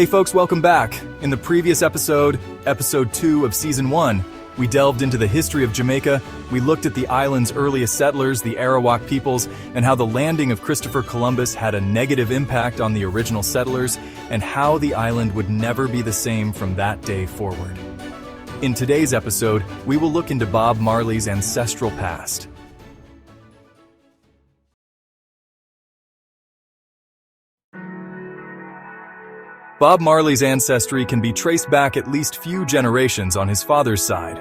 Hey folks, welcome back. In the previous episode, episode 2 of season 1, we delved into the history of Jamaica. We looked at the island's earliest settlers, the Arawak peoples, and how the landing of Christopher Columbus had a negative impact on the original settlers, and how the island would never be the same from that day forward. In today's episode, we will look into Bob Marley's ancestral past. Bob Marley's ancestry can be traced back at least few generations on his father's side.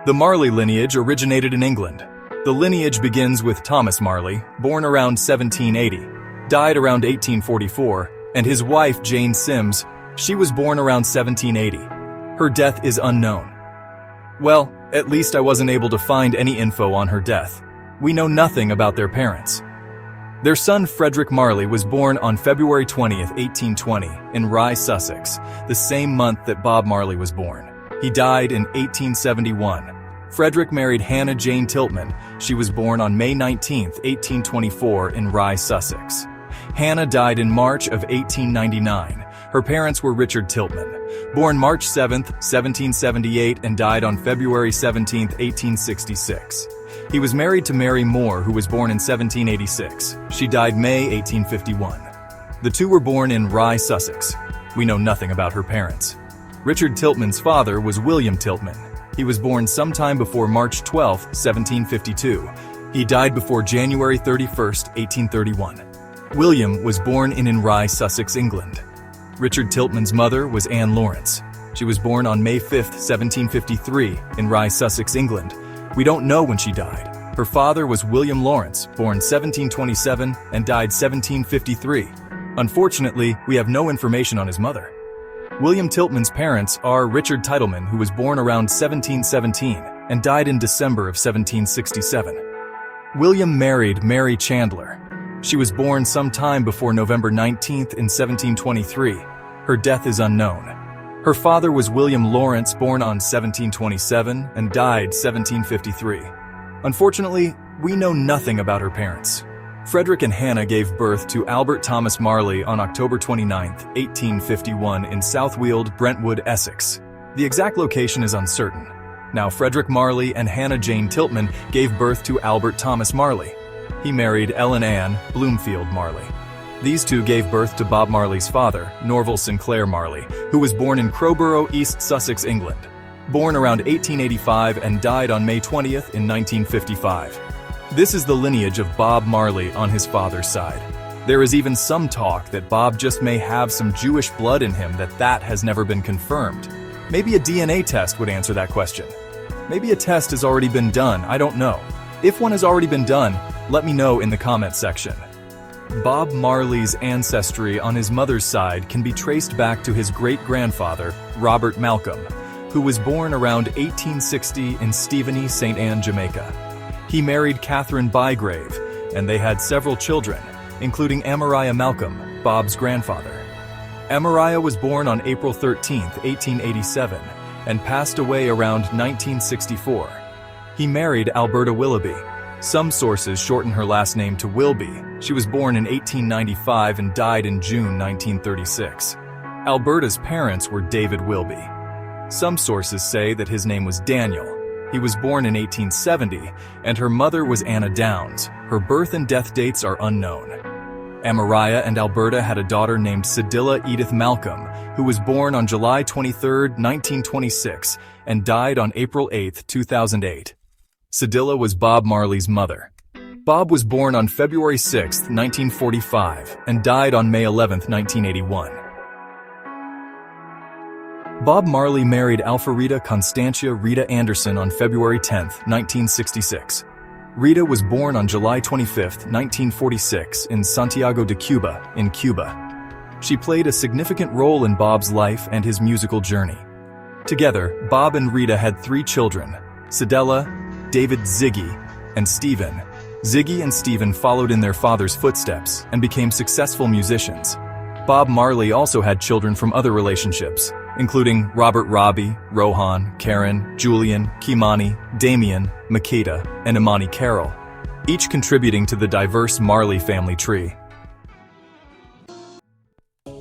The Marley lineage originated in England. The lineage begins with Thomas Marley, born around 1780, died around 1844, and his wife Jane Sims, she was born around 1780. Her death is unknown. Well, at least I wasn't able to find any info on her death. We know nothing about their parents. Their son Frederick Marley was born on February 20th, 1820, in Rye, Sussex, the same month that Bob Marley was born. He died in 1871. Frederick married Hannah Jane Tiltman. She was born on May 19th, 1824, in Rye, Sussex. Hannah died in March of 1899. Her parents were Richard Tiltman, born March 7th, 1778, and died on February 17th, 1866. He was married to Mary Moore, who was born in 1786. She died May 1851. The two were born in Rye, Sussex. We know nothing about her parents. Richard Tiltman's father was William Tiltman. He was born sometime before March 12, 1752. He died before January 31, 1831. William was born in Rye, Sussex, England. Richard Tiltman's mother was Anne Lawrence. She was born on May 5, 1753, in Rye, Sussex, England. We don't know when she died. Her father was William Lawrence, born 1727 and died 1753. Unfortunately, we have no information on his mother. William Tiltman's parents are Richard Tiltman, who was born around 1717 and died in December of 1767. William married Mary Chandler. She was born sometime before November 19th in 1723. Her death is unknown. Her father was William Lawrence, born on 1727 and died 1753. Unfortunately, we know nothing about her parents. Frederick and Hannah gave birth to Albert Thomas Marley on October 29, 1851 in South Weald, Brentwood, Essex. The exact location is uncertain. Now, Frederick Marley and Hannah Jane Tiltman gave birth to Albert Thomas Marley. He married Ellen Ann Bloomfield Marley. These two gave birth to Bob Marley's father, Norval Sinclair Marley, who was born in Crowborough, East Sussex, England. Born around 1885 and died on May 20th in 1955. This is the lineage of Bob Marley on his father's side. There is even some talk that Bob just may have some Jewish blood in him, that has never been confirmed. Maybe a DNA test would answer that question. Maybe a test has already been done, I don't know. If one has already been done, let me know in the comments section. Bob Marley's ancestry on his mother's side can be traced back to his great-grandfather, Robert Malcolm, who was born around 1860 in Stevenage, St. Anne, Jamaica. He married Catherine Bygrave, and they had several children, including Amariah Malcolm, Bob's grandfather. Amariah was born on April 13, 1887, and passed away around 1964. He married Alberta Willoughby. Some sources shorten her last name to Wilby. She was born in 1895 and died in June 1936. Alberta's parents were David Wilby. Some sources say that his name was Daniel. He was born in 1870, and her mother was Anna Downs. Her birth and death dates are unknown. Amariah and Alberta had a daughter named Cedilla Edith Malcolm, who was born on July 23, 1926, and died on April 8, 2008. Cedilla was Bob Marley's mother. Bob was born on February 6, 1945, and died on May 11, 1981. Bob Marley married Alpharetta Constantia Rita Anderson on February 10, 1966. Rita was born on July 25, 1946, in Santiago de Cuba, in Cuba. She played a significant role in Bob's life and his musical journey. Together, Bob and Rita had 3 children, Cedella, David Ziggy, and Stephen. Ziggy and Stephen followed in their father's footsteps and became successful musicians. Bob Marley also had children from other relationships, including Robert Robbie, Rohan, Karen, Julian, Kimani, Damien, Makeda, and Imani Carroll, each contributing to the diverse Marley family tree.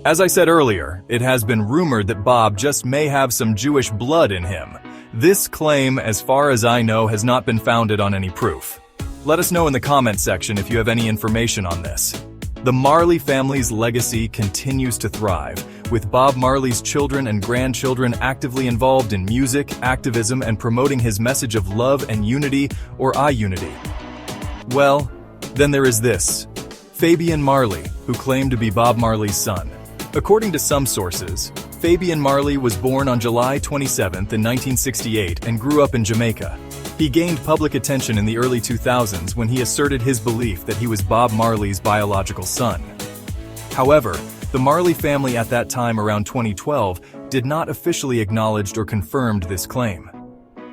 As I said earlier, it has been rumored that Bob just may have some Jewish blood in him. This claim, as far as I know, has not been founded on any proof. Let us know in the comments section if you have any information on this. The Marley family's legacy continues to thrive, with Bob Marley's children and grandchildren actively involved in music, activism, and promoting his message of love and unity, or I-unity. Well, then there is this. Fabian Marley, who claimed to be Bob Marley's son. According to some sources, Fabian Marley was born on July 27 in 1968 and grew up in Jamaica. He gained public attention in the early 2000s when he asserted his belief that he was Bob Marley's biological son. However, the Marley family at that time, around 2012, did not officially acknowledge or confirmed this claim.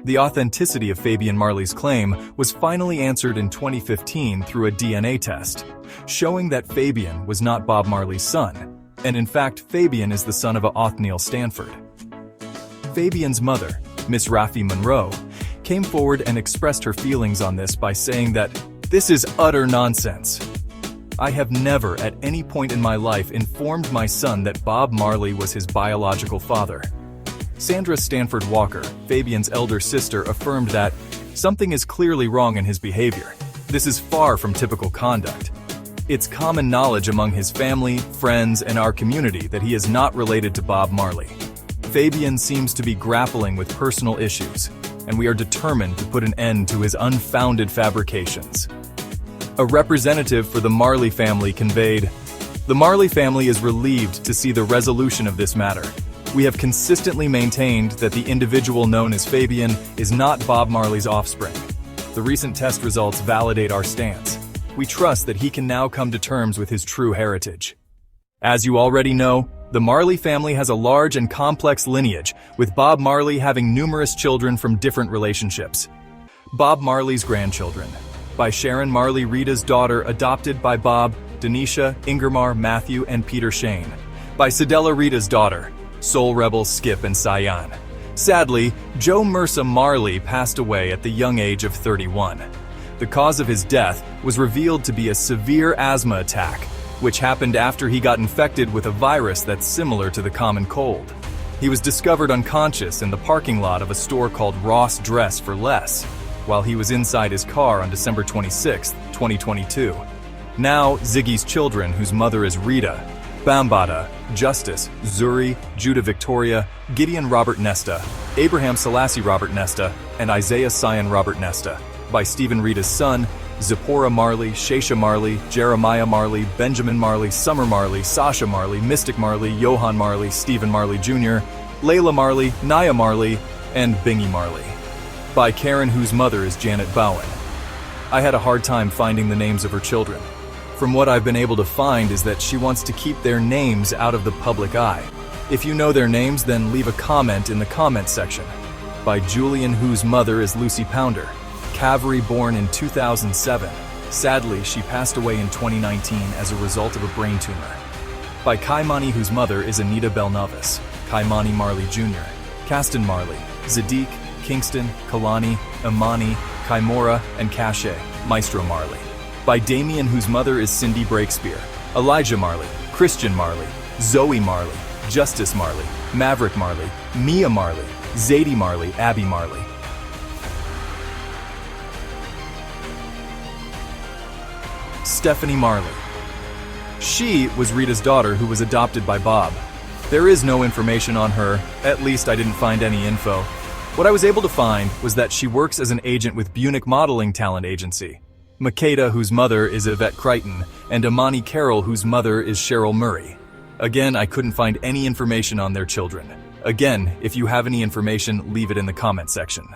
The authenticity of Fabian Marley's claim was finally answered in 2015 through a DNA test, showing that Fabian was not Bob Marley's son, and in fact Fabian is the son of Othniel Stanford. Fabian's mother, Miss Rafi Monroe, came forward and expressed her feelings on this by saying that, "This is utter nonsense. I have never at any point in my life informed my son that Bob Marley was his biological father." Sandra Stanford Walker, Fabian's elder sister, affirmed that something is clearly wrong in his behavior. This is far from typical conduct. It's common knowledge among his family, friends, and our community that he is not related to Bob Marley. Fabian seems to be grappling with personal issues, and we are determined to put an end to his unfounded fabrications. A representative for the Marley family conveyed, "The Marley family is relieved to see the resolution of this matter. We have consistently maintained that the individual known as Fabian is not Bob Marley's offspring. The recent test results validate our stance. We trust that he can now come to terms with his true heritage." As you already know, the Marley family has a large and complex lineage, with Bob Marley having numerous children from different relationships. Bob Marley's grandchildren. By Sharon Marley, Rita's daughter, adopted by Bob, Denisha, Ingermar, Matthew, and Peter Shane. By Cedella, Rita's daughter, Soul Rebel, Skip, and Cyan. Sadly, Joe Mersa Marley passed away at the young age of 31. The cause of his death was revealed to be a severe asthma attack, which happened after he got infected with a virus that's similar to the common cold. He was discovered unconscious in the parking lot of a store called Ross Dress for Less, while he was inside his car on December 26, 2022. Now, Ziggy's children, whose mother is Rita, Bambata, Justice, Zuri, Judah Victoria, Gideon Robert Nesta, Abraham Selassie Robert Nesta, and Isaiah Sion Robert Nesta. By Stephen Rita's son, Zipporah Marley, Shasha Marley, Jeremiah Marley, Benjamin Marley, Summer Marley, Sasha Marley, Mystic Marley, Johan Marley, Stephen Marley Jr., Layla Marley, Naya Marley, and Bingy Marley. By Karen, whose mother is Janet Bowen. I had a hard time finding the names of her children. From what I've been able to find is that she wants to keep their names out of the public eye. If you know their names, then leave a comment in the comment section. By Julian, whose mother is Lucy Pounder. Cavalry, born in 2007. Sadly, she passed away in 2019 as a result of a brain tumor. By Kaimani, whose mother is Anita Belnovis. Kaimani Marley Jr. Caston Marley, Zadiq, Kingston, Kalani, Imani, Kaimora, and Cache, Maestro Marley. By Damien, whose mother is Cindy Breakspear. Elijah Marley, Christian Marley, Zoe Marley, Justice Marley, Maverick Marley, Mia Marley, Zadie Marley, Abby Marley. Stephanie Marley. She was Rita's daughter who was adopted by Bob. There is no information on her, at least I didn't find any info. What I was able to find was that she works as an agent with Bunich Modeling Talent Agency. Makeda, whose mother is Yvette Crichton, and Imani Carroll, whose mother is Cheryl Murray. Again, I couldn't find any information on their children. Again, if you have any information, leave it in the comment section.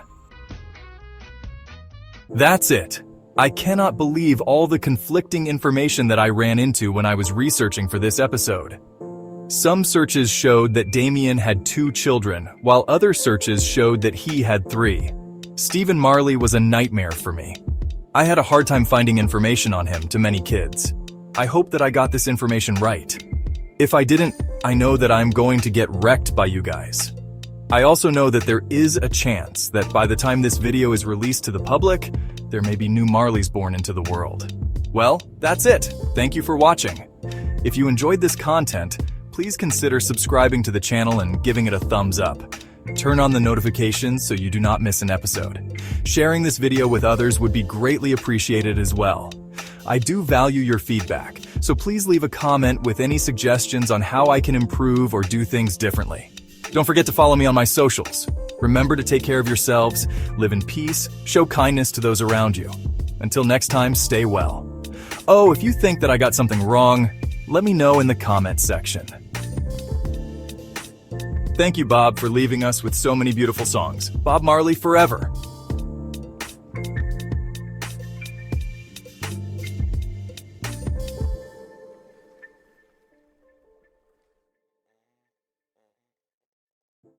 That's it. I cannot believe all the conflicting information that I ran into when I was researching for this episode. Some searches showed that Damien had 2 children, while other searches showed that he had 3. Stephen Marley was a nightmare for me. I had a hard time finding information on him to many kids. I hope that I got this information right. If I didn't, I know that I'm going to get wrecked by you guys. I also know that there is a chance that by the time this video is released to the public, there may be new Marleys born into the world. Well, that's it. Thank you for watching. If you enjoyed this content, please consider subscribing to the channel and giving it a thumbs up. Turn on the notifications so you do not miss an episode. Sharing this video with others would be greatly appreciated as well. I do value your feedback, so please leave a comment with any suggestions on how I can improve or do things differently. Don't forget to follow me on my socials. Remember to take care of yourselves, live in peace, show kindness to those around you. Until next time, stay well. Oh, if you think that I got something wrong, let me know in the comments section. Thank you, Bob, for leaving us with so many beautiful songs. Bob Marley forever.